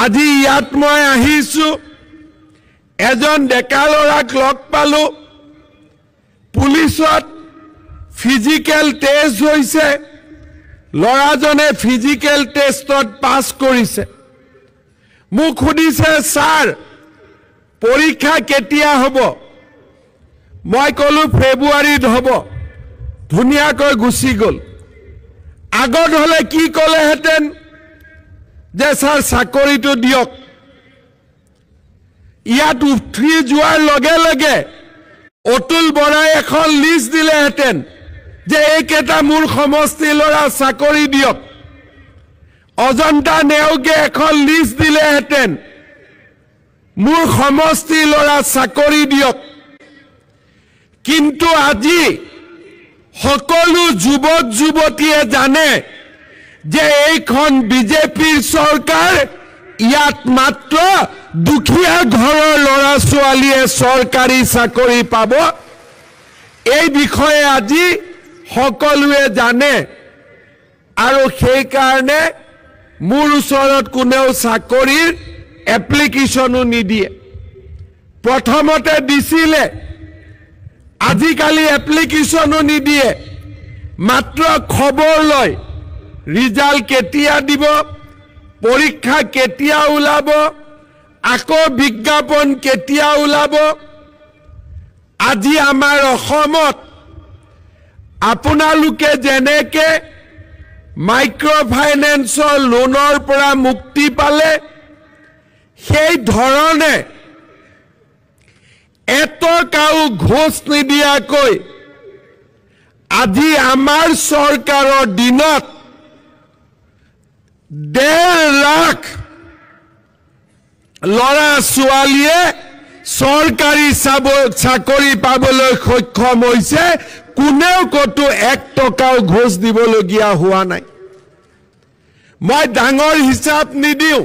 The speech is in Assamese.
আজি ইয়াত মই আহিছো এজন ডেকা লৰাক লগ পালো পুলিচত ফিজিক্যাল টেষ্ট হৈছে লৰাজনে ফিজিক্যাল টেষ্টত পাস কৰিছে মোক খুদিছে স্যাৰ পৰীক্ষা কেতিয়া হ'ব মই কলো ফেব্ৰুৱাৰীত হ'ব ধুনিয়াকৈ গুছি গল আগত হলে কি কলে হেতেন যে স্যাৰ চাকৰিটো দিয়ক ইয়াত উঠি যোৱাৰ লগে লগে অতুল বৰাই এখন লিষ্ট দিলে হেতেন যে এইকেইটা মূল সমষ্টি লৰা চাকৰি দিয়ক অজন্তা নেওগে এখন লিষ্ট দিলে হেতেন মূল সমষ্টি লৰা চাকৰি দিয়ক কিন্তু আজি সকলো যুৱক যুৱতীয়ে জানে যে এইখন বিজেপিৰ চৰকাৰ ইয়াত মাত্ৰ দুখীয়া ঘৰৰ লৰা ছোৱালীয়ে চৰকাৰী চাকৰি পাব এই বিষয়ে আজি সকলোৱে জানে আৰু সেই কাৰণে মোৰ ওচৰত কোনেও চাকৰিৰ এপ্লিকেশনো নিদিয়ে প্ৰথমতে দিছিলে আজিকালি এপ্লিকেশনো নিদিয়ে মাত্ৰ খবৰ লয় ৰিজাল্ট কেতিয়া দিব পৰীক্ষা কেতিয়া ওলাব আকৌ বিজ্ঞাপন কেতিয়া ওলাব আজি আমাৰ অসমত আপোনালোকে যেনেকে মাইক্ৰ ফাইনেন্সৰ লোনৰ পৰা মুক্তি পালে সেই ধৰণে এটকাও ঘোষ নিদিয়াকৈ আজি আমাৰ চৰকাৰৰ দিনত 1.5 লাখ লৰা ছোৱালীয়ে চৰকাৰী চাকৰি পাবলৈ সক্ষম হৈছে কোনেও কতো 1 টকাও ঘোষ দিবলগীয়া হোৱা নাই মই ডাঙৰ হিচাপ নিদিও